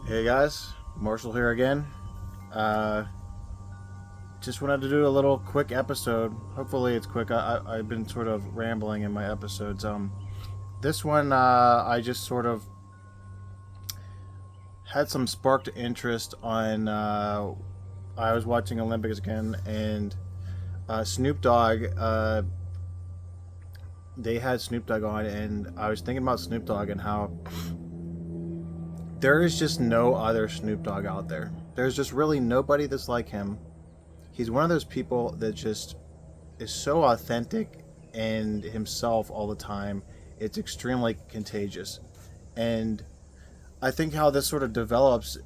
Hey guys, Marshall here again. Uh, just wanted to do a little quick episode. Hopefully it's quick. I've been sort of rambling in my episodes. This one I just sort of had some sparked interest on. I was watching Olympics again, and Snoop Dogg. They had Snoop Dogg on, and I was thinking about Snoop Dogg and how there is just no other Snoop Dogg out there. There's just really nobody that's like him. He's one of those people that just is so authentic and himself all the time. It's extremely contagious. And I think how this sort of develops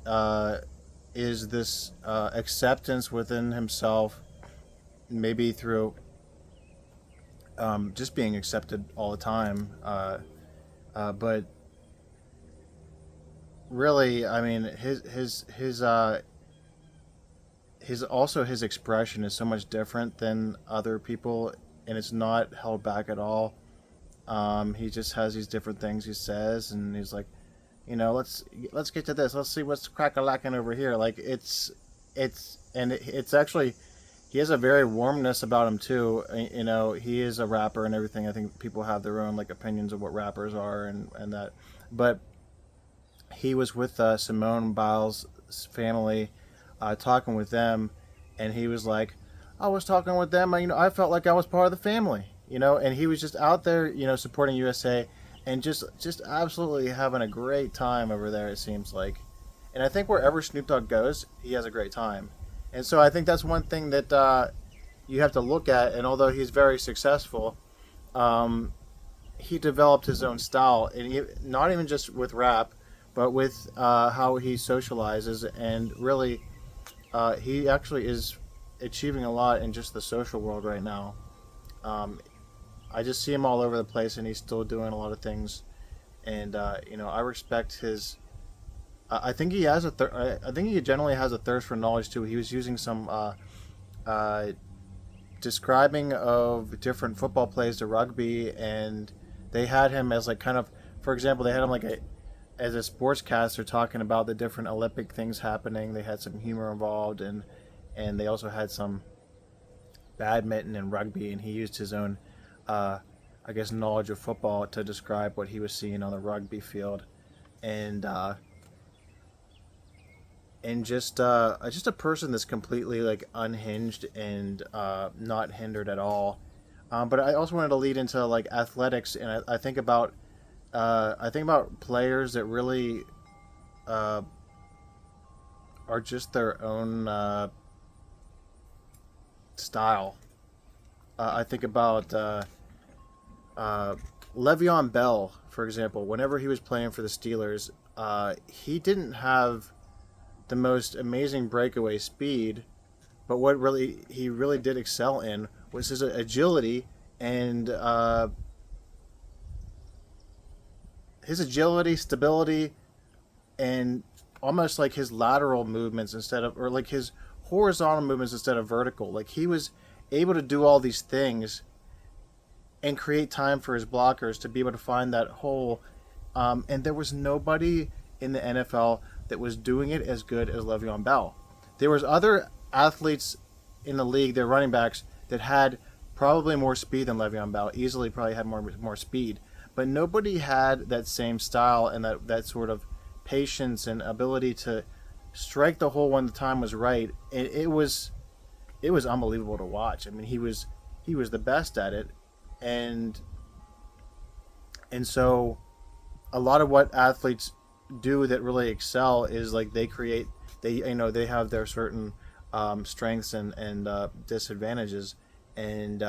is this acceptance within himself, maybe through just being accepted all the time. But really, I mean, his expression is so much different than other people, and it's not held back at all. He just has these different things he says, and he's like, let's get to this. Let's see what's crack a lacking over here. Like it's actually he has a very warmness about him too. He is a rapper and everything. I think people have their own like opinions of what rappers are and that, but he was with Simone Biles' family, talking with them, and he was like, I was talking with them. I felt like I was part of the family. And he was just out there, supporting USA, and just absolutely having a great time over there. It seems like, and I think wherever Snoop Dogg goes, he has a great time, and so I think that's one thing that you have to look at. And although he's very successful, um, he developed his own style, and not even just with rap, but with how he socializes, and really, he actually is achieving a lot in just the social world right now. Um, I just see him all over the place, and he's still doing a lot of things. And I respect his. I think he has I think he generally has a thirst for knowledge too. He was using some uh, describing of different football plays to rugby, and they had him as like kind of, for example, they had him like as a sportscaster talking about the different Olympic things happening. They had some humor involved, and they also had some badminton and rugby, and he used his own, uh, I guess, knowledge of football to describe what he was seeing on the rugby field, and just a person that's completely like unhinged and not hindered at all. But I also wanted to lead into like athletics, and I think about players that really uh, are just their own style. I think about uh, Le'Veon Bell, for example. Whenever he was playing for the Steelers, he didn't have the most amazing breakaway speed, but what really he really did excel in was his agility and stability, and almost like his lateral movements instead of, or like his horizontal movements instead of vertical. Like he was able to do all these things and create time for his blockers to be able to find that hole. And there was nobody in the NFL that was doing it as good as Le'Veon Bell. There was other athletes in the league, their running backs, that had probably more speed than Le'Veon Bell. Easily, probably had more speed, but nobody had that same style and that sort of patience and ability to strike the hole when the time was right. And it was unbelievable to watch. I mean, he was the best at it, and so a lot of what athletes do that really excel is like they have their certain strengths and disadvantages, and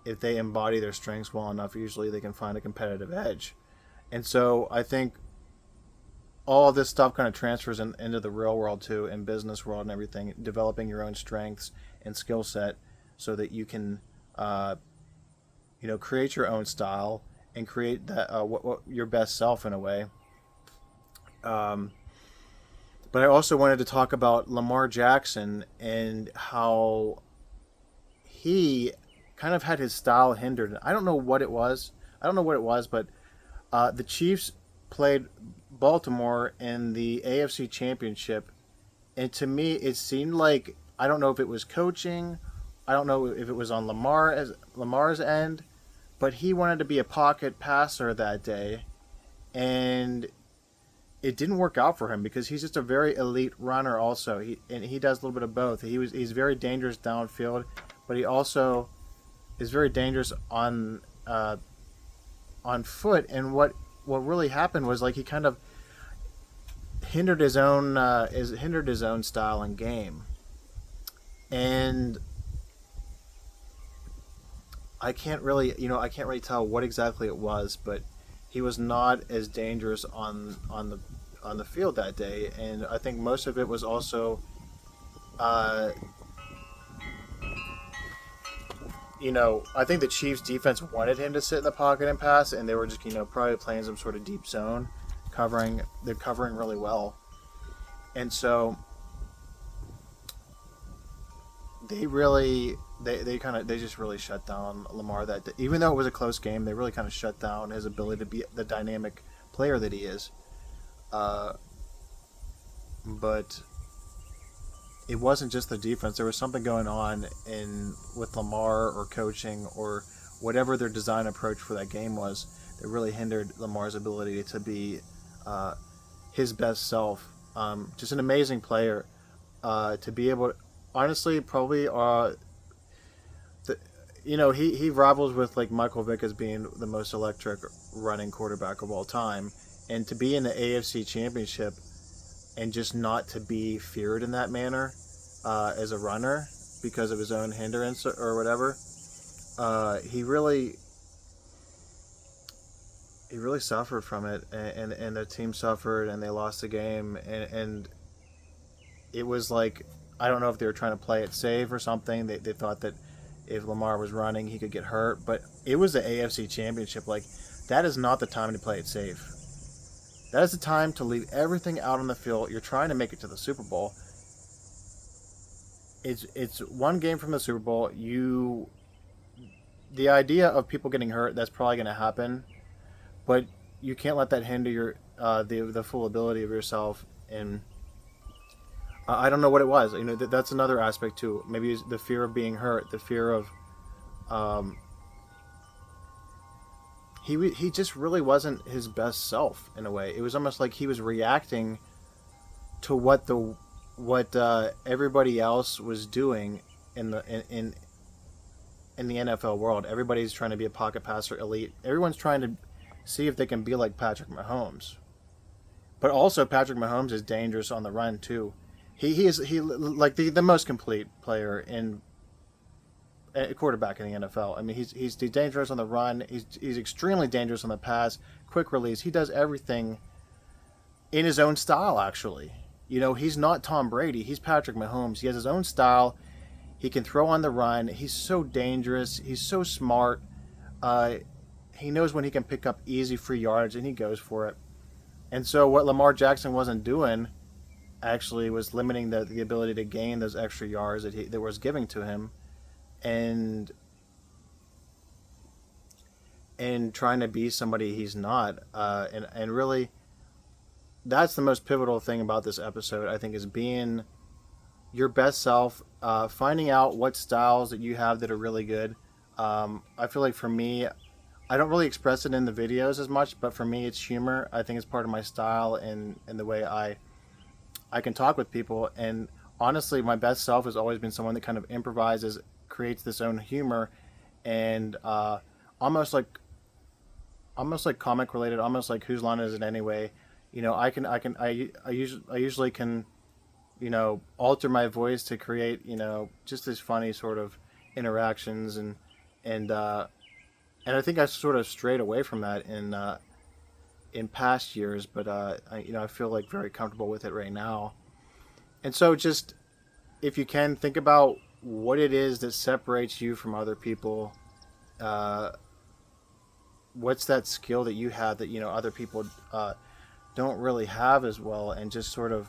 if they embody their strengths well enough, usually they can find a competitive edge. And so I think all of this stuff kind of transfers into the real world too, and business world and everything. Developing your own strengths and skill set so that you can, create your own style and create that what your best self in a way. Um, but I also wanted to talk about Lamar Jackson and how he kind of had his style hindered. I don't know what it was. But the Chiefs played Baltimore in the AFC Championship, and to me, it seemed like I don't know if it was coaching, I don't know if it was on Lamar's end, but he wanted to be a pocket passer that day, and it didn't work out for him because he's just a very elite runner. Also, he does a little bit of both. He's very dangerous downfield, but he also is very dangerous on foot. And what really happened was like he kind of hindered his own style and game. And I can't really tell what exactly it was, but he was not as dangerous on the field that day. And I think most of it was also, uh, I think the Chiefs defense wanted him to sit in the pocket and pass, and they were just probably playing some sort of deep zone, covering. They're covering really well, and so they just really shut down Lamar that day. Even though it was a close game, they really kind of shut down his ability to be the dynamic player that he is. Uh, but it wasn't just the defense. There was something going on in with Lamar or coaching or whatever their design approach for that game was that really hindered Lamar's ability to be uh, his best self. Just an amazing player to be able to, honestly, probably the, he rivals with like Michael Vick as being the most electric running quarterback of all time, and to be in the AFC Championship and just not to be feared in that manner as a runner because of his own hindrance or whatever, he really suffered from it, and the team suffered, and they lost the game, and it was like I don't know if they were trying to play it safe or something. They thought that if Lamar was running, he could get hurt, but it was the AFC Championship. Like that is not the time to play it safe. That is the time to leave everything out on the field. You're trying to make it to the Super Bowl. It's one game from the Super Bowl. The idea of people getting hurt, that's probably going to happen, but you can't let that hinder your the full ability of yourself. And I don't know what it was. That's another aspect too. Maybe it's the fear of being hurt, the fear of um, he just really wasn't his best self in a way. It was almost like he was reacting to what everybody else was doing in the NFL world. Everybody's trying to be a pocket passer elite. Everyone's trying to see if they can be like Patrick Mahomes. But also Patrick Mahomes is dangerous on the run too. He like the most complete player in a quarterback in the NFL. I mean, he's dangerous on the run. He's extremely dangerous on the pass. Quick release. He does everything in his own style. Actually, he's not Tom Brady. He's Patrick Mahomes. He has his own style. He can throw on the run. He's so dangerous. He's so smart. He knows when he can pick up easy free yards, and he goes for it. And so what Lamar Jackson wasn't doing actually was limiting the ability to gain those extra yards that was giving to him, and trying to be somebody he's not. And really, that's the most pivotal thing about this episode, I think, is being your best self, finding out what styles that you have that are really good. I feel like for me, I don't really express it in the videos as much, but for me, it's humor. I think it's part of my style and the way I can talk with people. And honestly, my best self has always been someone that kind of improvises, creates this own humor, and almost like comic related, almost like whose line is it anyway? I usually can, alter my voice to create, just this funny sort of interactions, and I think I sort of strayed away from that in past years, but I feel like very comfortable with it right now. And so just if you can think about what it is that separates you from other people, what's that skill that you have that other people don't really have as well, and just sort of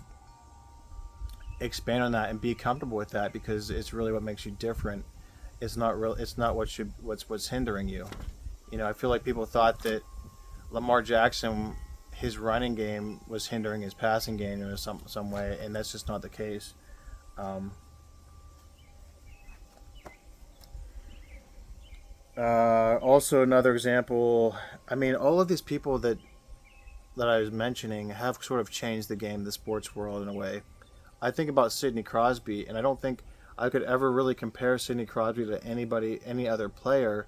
expand on that and be comfortable with that, because it's really what makes you different. It's not real. It's not what's hindering you. I feel like people thought that Lamar Jackson, his running game was hindering his passing game in some way, and that's just not the case. Um, Also, another example. I mean, all of these people that I was mentioning have sort of changed the game, the sports world in a way. I think about Sidney Crosby, and I don't think I could ever really compare Sidney Crosby to any other player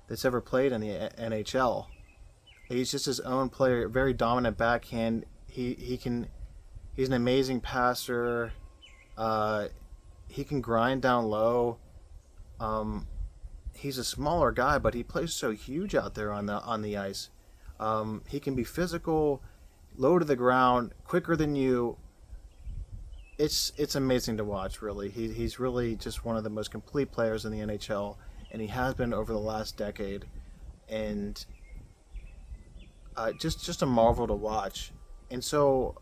that's ever played in the NHL. He's just his own player, very dominant backhand. He's an amazing passer. Uh, he can grind down low. Um, he's a smaller guy, but he plays so huge out there on the ice. He can be physical, low to the ground, quicker than you. It's amazing to watch. Really, he's really just one of the most complete players in the NHL, and he has been over the last decade. And just a marvel to watch. And so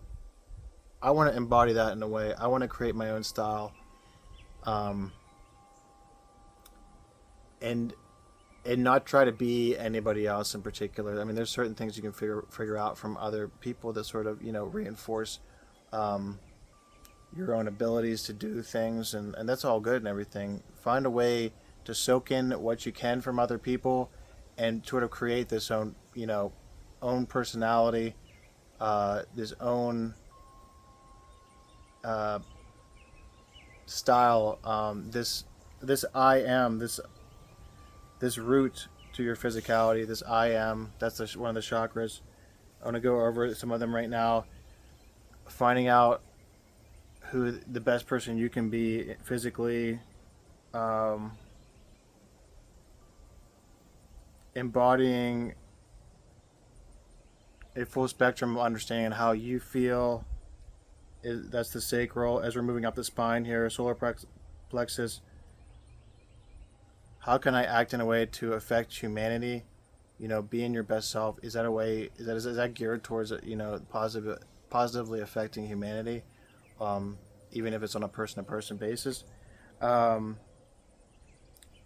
I want to embody that in a way. I want to create my own style, um, and not try to be anybody else in particular. I mean, there's certain things you can figure out from other people that sort of reinforce um, your own abilities to do things, and that's all good and everything. Find a way to soak in what you can from other people, and sort of create this own personality, this own uh, style. This I am this root to your physicality. This I am. That's one of the chakras. I want to go over some of them right now. Finding out who the best person you can be physically, um, embodying a full spectrum of understanding how you feel. That's the sacral. As we're moving up the spine here, solar plexus. How can I act in a way to affect humanity? Being your best self. Is that a way? Is that geared towards positively affecting humanity, even if it's on a person-to-person basis? Um,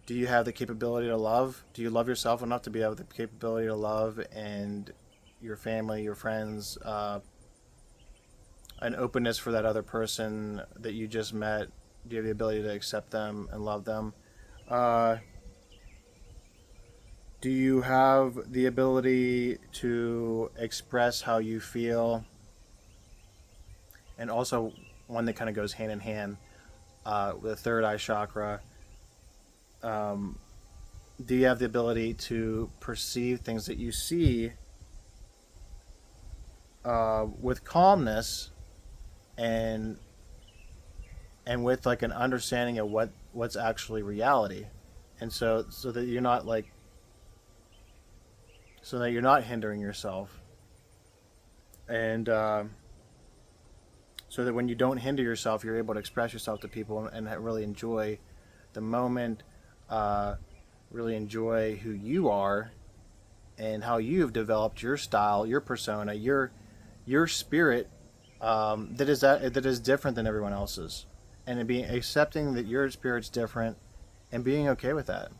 do you have the capability to love? Do you love yourself enough to be able the capability to love and your family, your friends, an openness for that other person that you just met? Do you have the ability to accept them and love them? Uh, do you have the ability to express how you feel? And also, one that kind of goes hand in hand with the third eye chakra. Um, do you have the ability to perceive things that you see with calmness and with like an understanding of what's actually reality, and so that you're not hindering yourself, and so that when you don't hinder yourself, you're able to express yourself to people and really enjoy the moment, uh, really enjoy who you are and how you've developed your style, your persona, your spirit, that is different than everyone else's, and being accepting that your spirit's different, and being okay with that,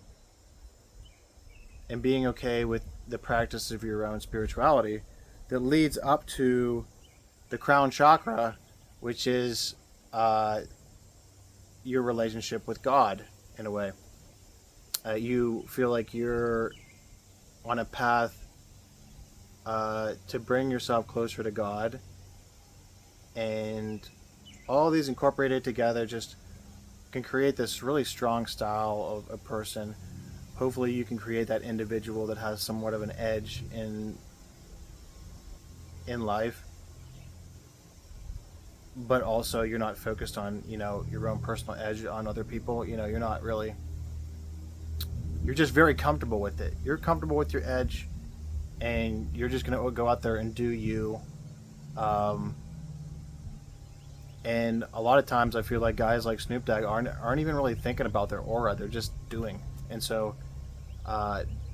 and being okay with the practice of your own spirituality that leads up to the crown chakra, which is your relationship with God in a way. You feel like you're on a path to bring yourself closer to God, and all these incorporated together just can create this really strong style of a person. Hopefully, you can create that individual that has somewhat of an edge in life, but also you're not focused on your own personal edge on other people. You're not really. You're just very comfortable with it. You're comfortable with your edge, and you're just gonna go out there and do you. Um, and a lot of times, I feel like guys like Snoop Dogg aren't even really thinking about their aura. They're just doing, and so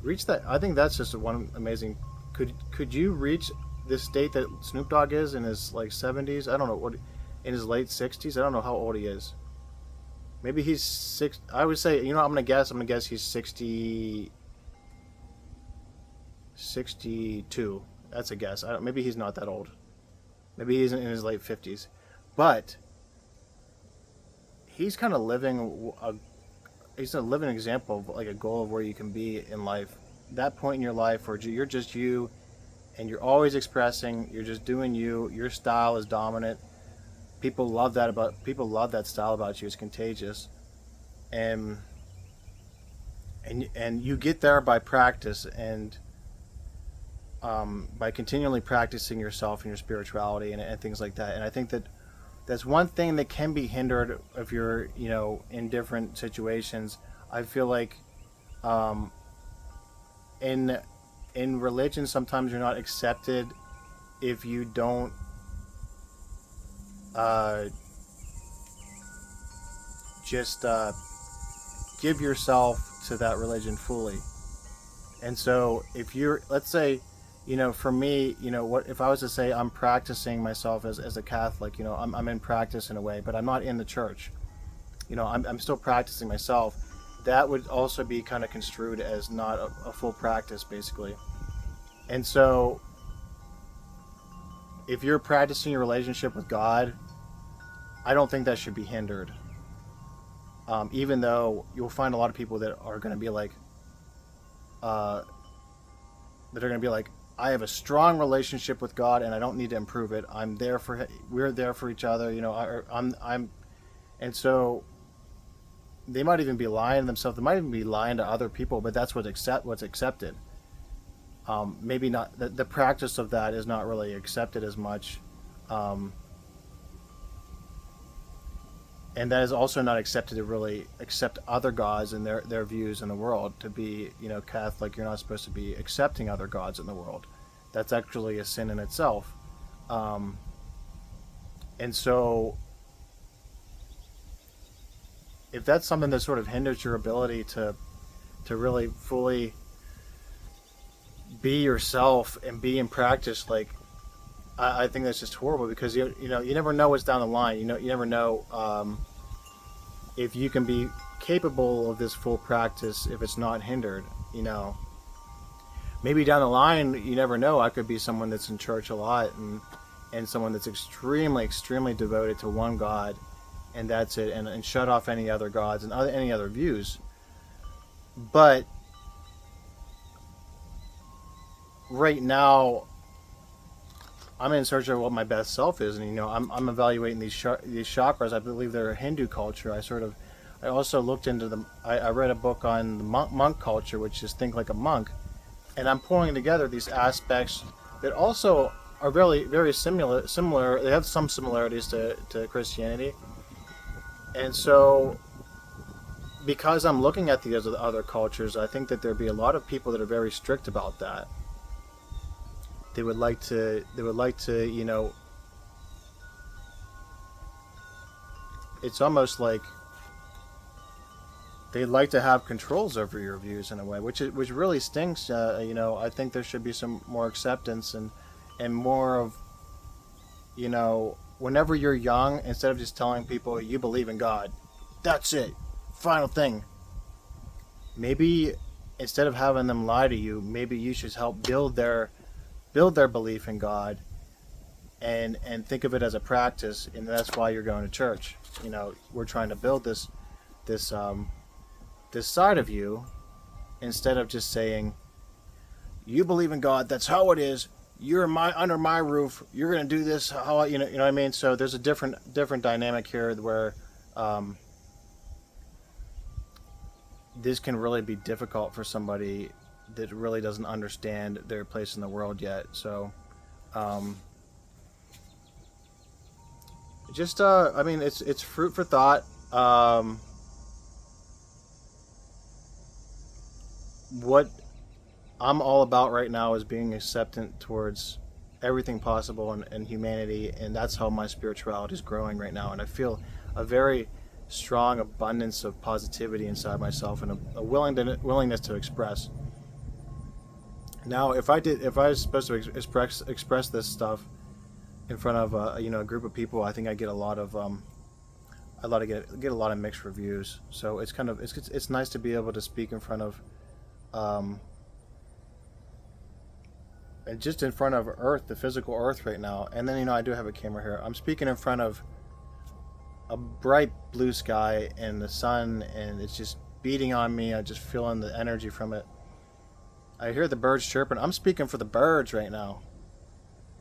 reach that. I think that's just one amazing. Could you reach this state that Snoop Dogg is in his like 70s? I don't know what, in his late 60s. I don't know how old he is. Maybe he's six. I would say, I'm gonna guess. I'm gonna guess he's 62. That's a guess. Maybe he's not that old. Maybe he's in his late 50s, but he's kind of living a he's a living example of like a goal of where you can be in life. That point in your life where you're just you, and you're always expressing. You're just doing you. Your style is dominant. People love that style about you. It's contagious, and and you get there by practice and by continually practicing yourself and your spirituality and things like that. And I think that that's one thing that can be hindered if you're, in different situations. I feel like um, in in religion sometimes you're not accepted if you don't uh, just give yourself to that religion fully. And so if you're, let's say, for me, what if I was to say I'm practicing myself as a Catholic, I'm in practice in a way, but I'm not in the church. I'm still practicing myself. That would also be kind of construed as not a full practice, basically. And so if you're practicing your relationship with God, I don't think that should be hindered. Even though you'll find a lot of people that are going to be like, uh, I have a strong relationship with God, and I don't need to improve it. We're there for each other. And so they might even be lying to themselves. They might even be lying to other people, but that's what's accepted. Maybe not the practice of that is not really accepted as much. Um, and that is also not accepted to really accept other gods and their views in the world. To be, Catholic, you're not supposed to be accepting other gods in the world. That's actually a sin in itself. Um, and so if that's something that sort of hinders your ability to really fully be yourself and be in practice, like, I think that's just horrible, because you never know what's down the line. You never know if you can be capable of this full practice if it's not hindered. Maybe down the line, you never know. I could be someone that's in church a lot and someone that's extremely, extremely devoted to one God, and that's it, and shut off any other gods and any other views. But right now, I'm in search of what my best self is, and I'm evaluating these chakras. I believe they're a Hindu culture. I also looked into them. I read a book on the monk culture, which is think like a monk, and I'm pulling together these aspects that also are very, very similar. Similar. They have some similarities to Christianity, and so because I'm looking at the other cultures, I think that there'd be a lot of people that are very strict about that. They would like to. It's almost like they'd like to have controls over your views in a way, which really stinks. I think there should be some more acceptance and more of, whenever you're young, instead of just telling people you believe in God, that's it, final thing. Maybe instead of having them lie to you, maybe you should help build their belief in God, and think of it as a practice, and that's why you're going to church. We're trying to build this this side of you, instead of just saying you believe in God, that's how it is. You're under my roof. You're going to do this how you know what I mean. So there's a different dynamic here where this can really be difficult for somebody that really doesn't understand their place in the world yet. So, um, just I mean, it's fruit for thought. What I'm all about right now is being acceptant towards everything possible in humanity, and that's how my spirituality is growing right now. And I feel a very strong abundance of positivity inside myself, and a willingness to express. Now, if I was supposed to express this stuff in front of a group of people, I think I get a lot of get a lot of mixed reviews. So it's nice to be able to speak in front of um, and just in front of Earth, the physical Earth right now. And then, I do have a camera here. I'm speaking in front of a bright blue sky and the sun, and it's just beating on me. I just feeling the energy from it. I hear the birds chirping. I'm speaking for the birds right now.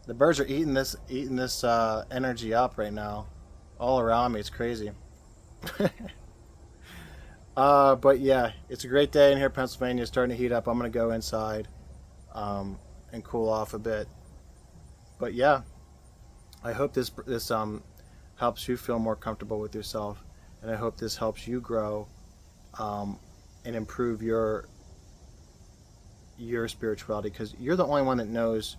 The birds are eating this energy up right now, all around me. It's crazy. But yeah, it's a great day in here, Pennsylvania. It's starting to heat up. I'm gonna go inside, and cool off a bit. But yeah, I hope this helps you feel more comfortable with yourself, and I hope this helps you grow, um, and improve your spirituality, because you're the only one that knows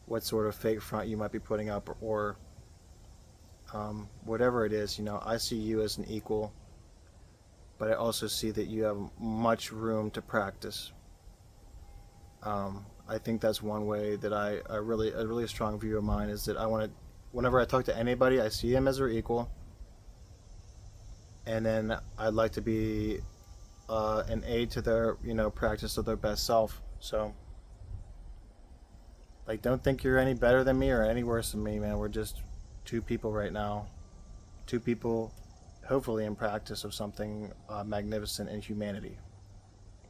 what sort of fake front you might be putting up, or whatever it is. I see you as an equal, but I also see that you have much room to practice. I think that's one way that I really a really strong view of mine is that I want to, whenever I talk to anybody, I see them as their equal, and then I'd like to be an aid to their practice of their best self. So, like, don't think you're any better than me or any worse than me, man. We're just two people right now, two people, hopefully in practice of something magnificent in humanity.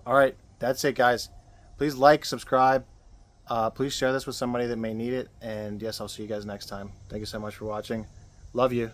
All right, that's it, guys. Please like, subscribe. Please share this with somebody that may need it. And yes, I'll see you guys next time. Thank you so much for watching. Love you.